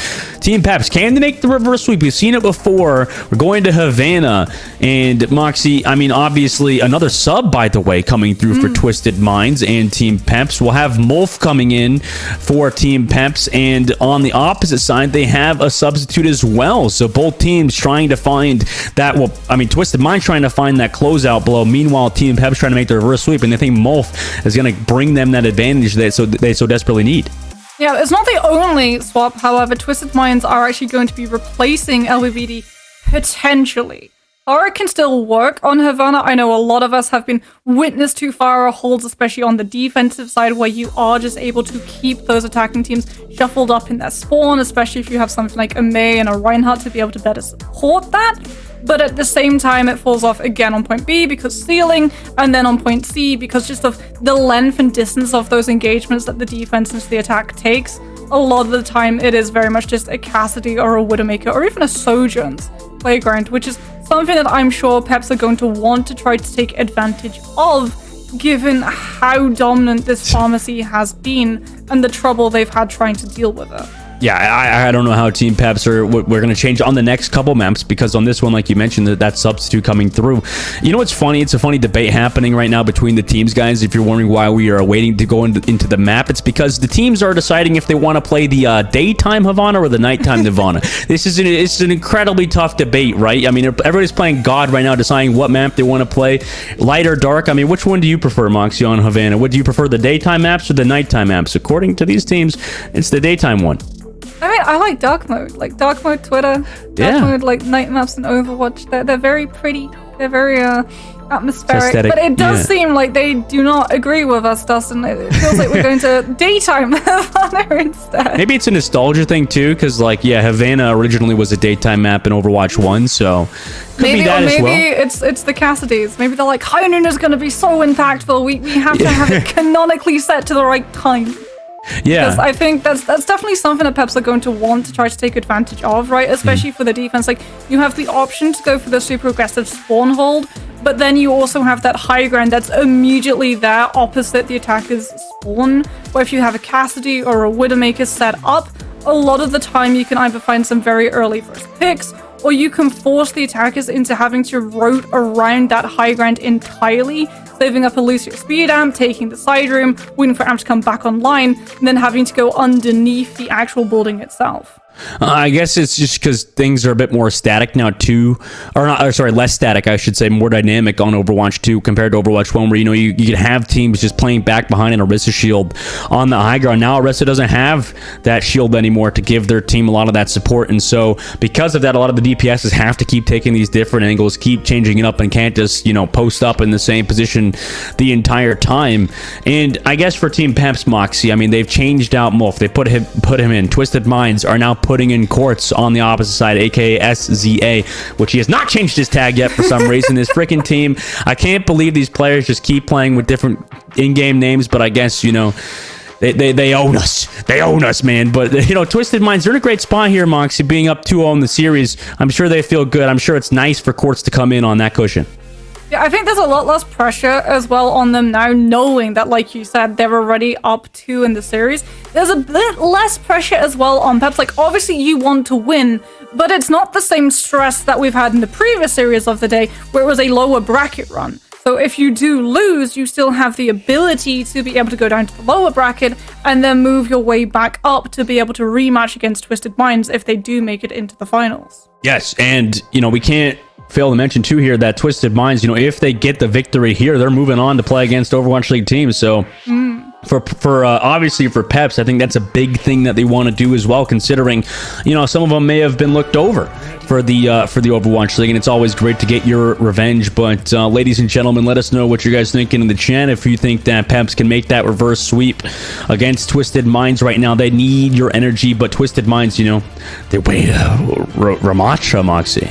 Team Peps, can they make the reverse sweep? We've seen it before. We're going to Havana. And Moxie, I mean, obviously, another sub, by the way, coming through for Twisted Minds and Team Peps. We'll have Mulf coming in for Team Peps. And on the opposite side, they have a substitute as well. So both teams trying to find that, well, I mean, Twisted Minds trying to find that closeout blow. Meanwhile, Team Peps trying to make the reverse sweep. And they think Mulf is going to bring them that advantage that they so desperately need. Yeah, it's not the only swap. However, Twisted Minds are actually going to be replacing LBVD potentially. Or it can still work on Havana. I know a lot of us have been witness to fire holds, especially on the defensive side, where you are just able to keep those attacking teams shuffled up in their spawn, especially if you have something like EMEA and a Reinhardt to be able to better support that. But at the same time, it falls off again on point B because ceiling, and then on point C because just of the length and distance of those engagements that the defense into the attack takes. A lot of the time, it is very much just a Cassidy or a Widowmaker or even a Sojourn's playground, which is something that I'm sure Peps are going to want to try to take advantage of, given how dominant this pharmacy has been and the trouble they've had trying to deal with it. Yeah, I don't know how Team Peps we're going to change on the next couple maps, because on this one, like you mentioned, that substitute coming through. You know what's funny? It's a funny debate happening right now between the teams, guys. If you're wondering why we are waiting to go into the map, it's because the teams are deciding if they want to play the daytime Havana or the nighttime Havana. It's an incredibly tough debate, right? I mean, everybody's playing God right now, deciding what map they want to play, light or dark. I mean, which one do you prefer, Moxie, on Havana? Would you prefer the daytime maps or the nighttime maps? According to these teams, it's the daytime one. I mean, I like dark mode, Twitter, dark mode, like night maps and Overwatch. They're very pretty. They're very atmospheric. Aesthetic, but it does yeah. seem like they do not agree with us, Dustin. It feels like we're going to daytime Havana instead. Maybe it's a nostalgia thing too, because like, yeah, Havana originally was a daytime map in Overwatch 1, so could be that as well. Maybe it's the Cassidys. Maybe they're like, High Noon is going to be so impactful. We have to have it canonically set to the right time. Yeah, because I think that's definitely something that Peps are going to want to try to take advantage of, right? Especially for the defense. Like, you have the option to go for the super aggressive spawn hold, but then you also have that high ground that's immediately there opposite the attacker's spawn, where if you have a Cassidy or a Widowmaker set up, a lot of the time you can either find some very early first picks, or you can force the attackers into having to rote around that high ground entirely, saving up a Lucio speed amp, taking the side room, waiting for amp to come back online, and then having to go underneath the actual building itself. I guess it's just because things are a bit more static now too, less static, I should say, more dynamic on Overwatch 2 compared to Overwatch 1, where you can have teams just playing back behind an Orisa shield on the high ground. Now Orisa doesn't have that shield anymore to give their team a lot of that support, and so because of that, a lot of the DPSs have to keep taking these different angles, keep changing it up, and can't just post up in the same position the entire time. And I guess for Team Peps, Moxie, I mean, they've changed out Mulf. They put him in. Twisted Minds are now putting in Quartz on the opposite side, aka SZA, which he has not changed his tag yet for some reason. This freaking team, I can't believe these players just keep playing with different in-game names, but I guess they own us. They own us, man. But Twisted Minds, they're in a great spot here, Moxie, being up 2-0 in the series. I'm sure they feel good. I'm sure it's nice for Quartz to come in on that cushion. Yeah, I think there's a lot less pressure as well on them now, knowing that, like you said, they're already up 2 in the series. There's a bit less pressure as well on Peps. Like, obviously you want to win, but it's not the same stress that we've had in the previous series of the day, where it was a lower bracket run. So if you do lose, you still have the ability to be able to go down to the lower bracket and then move your way back up to be able to rematch against Twisted Minds if they do make it into the finals. Yes, and we can't fail to mention too here that Twisted Minds, if they get the victory here, they're moving on to play against Overwatch League teams. So for obviously for Peps, I think that's a big thing that they want to do as well, considering some of them may have been looked over for the Overwatch League, and it's always great to get your revenge. But ladies and gentlemen, let us know what you guys thinking in the chat. If you think that Peps can make that reverse sweep against Twisted Minds right now, they need your energy. But Twisted Minds, they wait Ramatra, Moxie.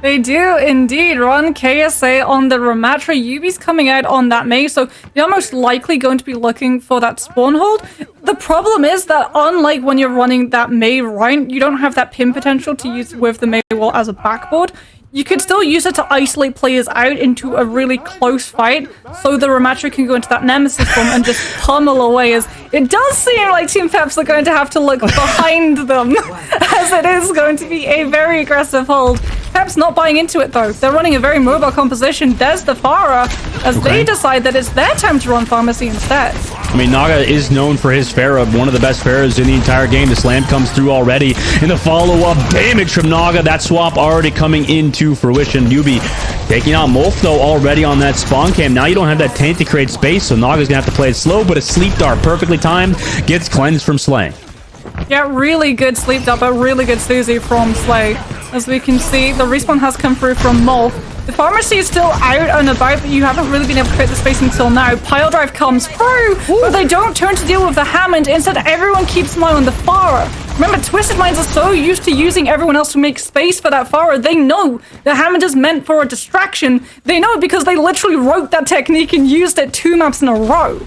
They do indeed run KSA on the Ramatra. Yubi's coming out on that Mei, so you're most likely going to be looking for that spawn hold. The problem is that unlike when you're running that Mei round, you don't have that pin potential to use with the Mei wall as a backboard. you could still use it to isolate players out into a really close fight, so the Ramattra can go into that Nemesis form and just pummel away. As it does seem like Team Peps are going to have to look behind them, as it is going to be a very aggressive hold. Peps not buying into it though. They're running a very mobile composition. There's the Pharah, as they decide that it's their time to run Pharmacy instead. I mean, Naga is known for his Pharah, one of the best Pharahs in the entire game. The slam comes through already. In the follow-up, damage from Naga. That swap already coming into fruition. Yubi taking out Molf, though, already on that spawn cam. Now you don't have that tank to create space, so Naga's going to have to play it slow, but a sleep dart, perfectly timed, gets cleansed from Slay. Yeah, really good sleep dart, but really good Susie from Slay. As we can see, the respawn has come through from Molf. The Pharmacy is still out and about, but you haven't really been able to create the space until now. Pile drive comes through, but they don't turn to deal with the Hammond. Instead, everyone keeps an eye on the Pharah. Remember, Twisted Minds are so used to using everyone else to make space for that Pharah. They know the Hammond is meant for a distraction. They know it because they literally wrote that technique and used it 2 maps in a row.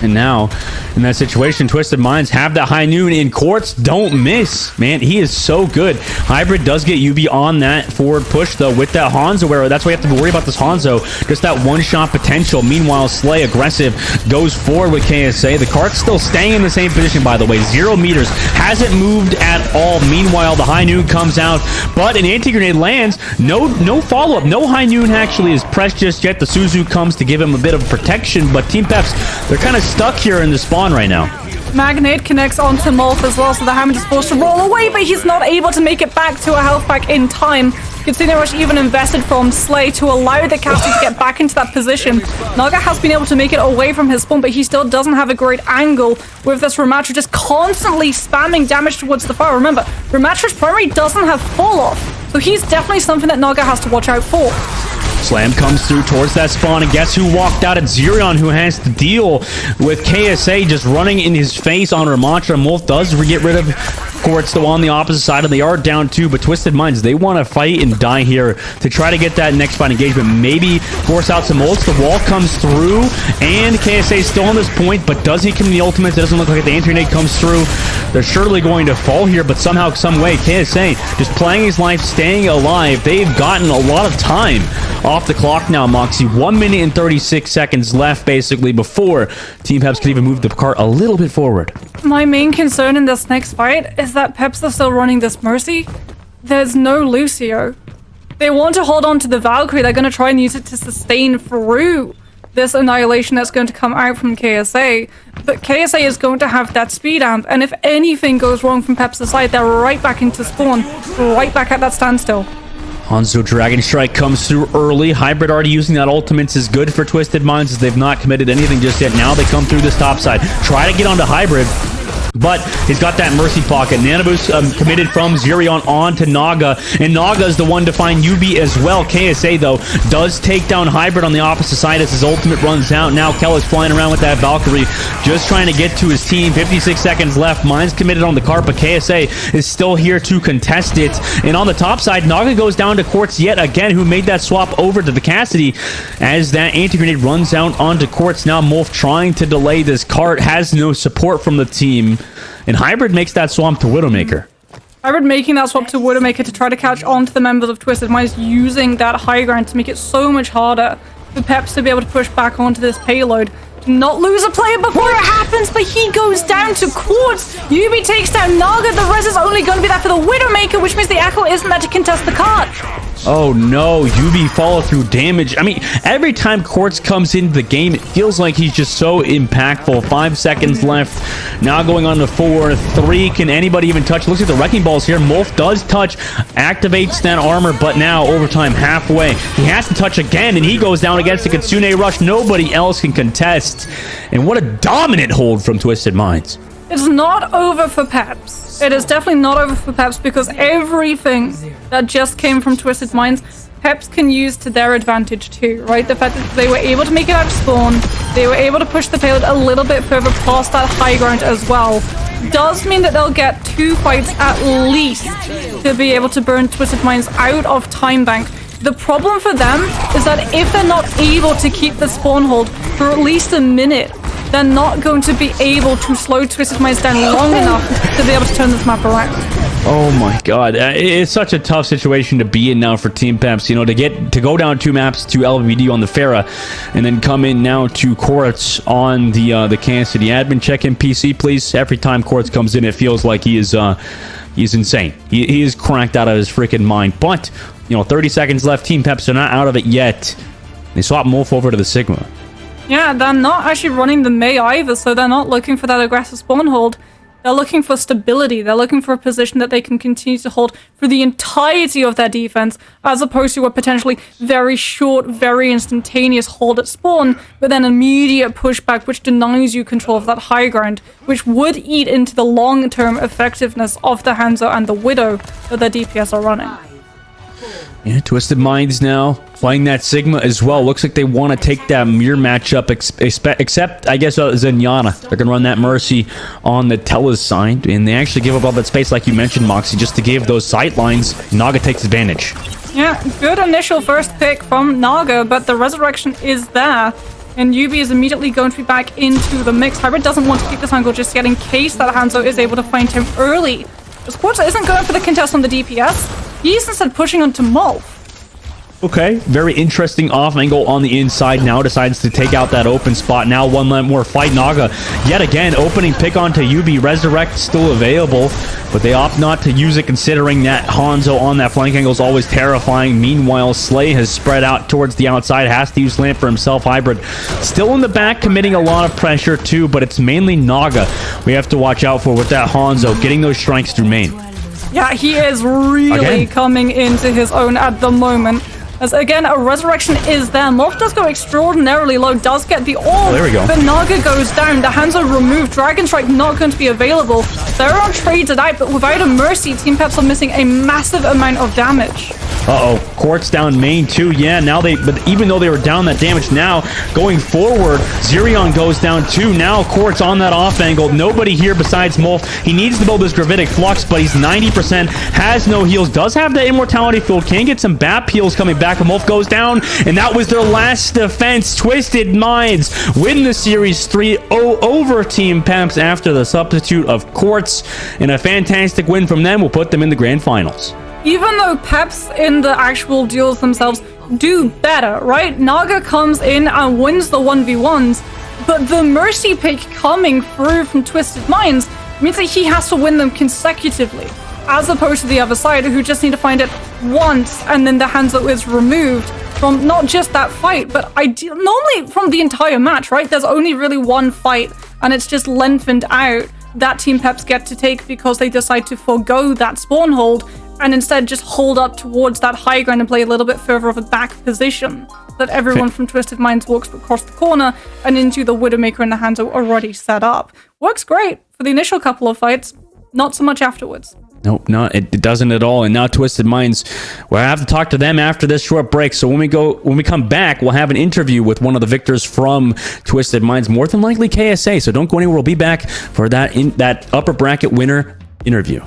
And now, in that situation, Twisted Minds have that High Noon in Quartz. Don't miss. Man, he is so good. Hybrid does get UB on that forward push, though, with that Hanzo arrow. That's why you have to worry about this Hanzo. Just that one-shot potential. Meanwhile, Slay, aggressive, goes forward with KSA. The cart's still staying in the same position, by the way. 0 meters. Hasn't moved at all. Meanwhile, the High Noon comes out, but an anti-grenade lands. No follow-up. No High Noon actually is pressed just yet. The Suzu comes to give him a bit of protection, but Team Peps, they're kind of stuck here in the spawn right now. Magnate connects onto Molf as well, so the Hammond is forced to roll away, but he's not able to make it back to a health pack in time. Kitsune Rush even invested from Slay to allow the caster to get back into that position. Naga has been able to make it away from his spawn, but he still doesn't have a great angle with this Ramattra just constantly spamming damage towards the fire. Remember, Ramatra's primary doesn't have fall off, so he's definitely something that Naga has to watch out for. Slam comes through towards that spawn, and guess who walked out? It's Zerion, who has to deal with KSA just running in his face on Ramattra. Molf does get rid of Quartz, though, on the opposite side, and they are down 2, but Twisted Minds, they want to fight and die here to try to get that next fight engagement. Maybe force out some ults. The wall comes through, and KSA is still on this point, but does he commit the ultimate? It doesn't look like the anti-grenade comes through. They're surely going to fall here, but somehow, some way, KSA just playing his life, staying alive. They've gotten a lot of time off the clock now, Moxie. 1 minute and 36 seconds left, basically, before Team Peps could even move the cart a little bit forward. My main concern in this next fight is that Peps are still running this Mercy. There's no Lucio. They want to hold on to the Valkyrie. They're going to try and use it to sustain through this annihilation that's going to come out from KSA. But KSA is going to have that speed amp, and if anything goes wrong from Peps' side, they're right back into spawn, right back at that standstill. Hanzo Dragon Strike comes through early. Hybrid already using that ultimates is good for Twisted Minds, as they've not committed anything just yet. Now they come through this top side. Try to get onto Hybrid, but he's got that Mercy pocket. Nanoboost committed from Zerion on to Naga, and Naga is the one to find UB as well. KSA, though, does take down Hybrid on the opposite side as his ultimate runs out. Now Kel is flying around with that Valkyrie, just trying to get to his team. 56 seconds left. Mine's committed on the cart, but KSA is still here to contest it. And on the top side, Naga goes down to Quartz yet again, who made that swap over to the Cassidy as that anti-grenade runs out onto Quartz. Now Molf trying to delay this cart, has no support from the team. And Hybrid makes that swap to Widowmaker. Hybrid making that swap to Widowmaker to try to catch on to the members of Twisted Minds, using that high ground to make it so much harder for Peps to be able to push back onto this payload. To not lose a player before it happens, but he goes down to Quartz. Yubi takes down Naga. The res is only going to be there for the Widowmaker, which means the Echo isn't there to contest the card. Oh no, UB follow through damage. I mean, every time Quartz comes into the game, it feels like he's just so impactful. 5 seconds left. Now going on to 4. 3. Can anybody even touch? Looks like the Wrecking Balls here. Molf does touch, activates that armor, but now overtime halfway. He has to touch again, and he goes down against the Kitsune Rush. Nobody else can contest. And what a dominant hold from Twisted Minds. It's not over for Peps. It is definitely not over for Peps, because everything that just came from Twisted Minds, Peps can use to their advantage too, right? The fact that they were able to make it out of spawn, they were able to push the payload a little bit further past that high ground as well, does mean that they'll get 2 fights at least to be able to burn Twisted Minds out of time bank. The problem for them is that if they're not able to keep the spawn hold for at least a minute, they're not going to be able to slow Twisted Minds down long enough to be able to turn this map around. Oh my god, it's such a tough situation to be in now for Team Peps, you know, to go down 2 maps to LVD on the Farah, and then come in now to Quartz on the Kansas City. Admin, check in PC, please. Every time Quartz comes in, it feels like he's insane. He is cracked out of his freaking mind. But, you know, 30 seconds left. Team Peps are not out of it yet. They swap Molf over to the Sigma. Yeah, they're not actually running the May either, so they're not looking for that aggressive spawn hold. They're looking for stability. They're looking for a position that they can continue to hold for the entirety of their defense, as opposed to a potentially very short, very instantaneous hold at spawn, but then immediate pushback, which denies you control of that high ground, which would eat into the long-term effectiveness of the Hanzo and the Widow that their DPS are running. Yeah, Twisted Minds now playing that Sigma as well. Looks like they want to take that mirror matchup, except, I guess, Zenyatta. They're going to run that Mercy on the Tella's side, and they actually give up all that space, like you mentioned, Moxie, just to give those sight lines. Naga takes advantage. Yeah, good initial first pick from Naga, but the Resurrection is there, and Yubi is immediately going to be back into the mix. Hybrid doesn't want to keep this angle just yet in case that Hanzo is able to find him early. But Quartz isn't going for the contest on the DPS. He's instead pushing onto Molf. Okay, very interesting off angle on the inside. Now decides to take out that open spot. Now one more fight. Naga yet again opening pick onto Yubi. Resurrect still available, but they opt not to use it, considering that Hanzo on that flank angle is always terrifying. Meanwhile, Slay has spread out towards the outside, has to use Lamp for himself. Hybrid still in the back, committing a lot of pressure too, but it's mainly Naga we have to watch out for with that Hanzo getting those strikes through main. Yeah, he is really coming into his own at the moment. As again, a Resurrection is there. Molf does go extraordinarily low, does get the orb. There we go. But Naga goes down. The Hanzo removed. Dragon Strike not going to be available. They're on traded out, but without a Mercy, Team Peps are missing a massive amount of damage. Uh-oh, Quartz down main too. Yeah, now but even though they were down that damage, now going forward, Zerion goes down too. Now Quartz on that off angle. Nobody here besides Molf. He needs to build this Gravitic Flux, but he's 90%, has no heals, does have that Immortality Field, can get some BAP heals coming back, but Molf goes down, and that was their last defense. Twisted Minds win the series 3-0 over Team Peps after the substitute of Quartz, and a fantastic win from them will put them in the grand finals. Even though Peps in the actual duels themselves do better, right? Naga comes in and wins the 1v1s, but the Mercy pick coming through from Twisted Minds means that he has to win them consecutively, as opposed to the other side, who just need to find it once, and then the Hanzo is removed from not just that fight, but normally from the entire match, right? There's only really one fight, and it's just lengthened out that Team Peps get to take because they decide to forego that spawn hold and instead just hold up towards that high ground and play a little bit further of a back position, so that everyone from Twisted Minds walks across the corner and into the Widowmaker and the Hanzo already set up. Works great for the initial couple of fights, not so much afterwards. Nope, it doesn't at all. And now Twisted Minds, we'll have to talk to them after this short break. So when we come back, we'll have an interview with one of the victors from Twisted Minds, more than likely KSA. So don't go anywhere. We'll be back for that upper bracket winner interview.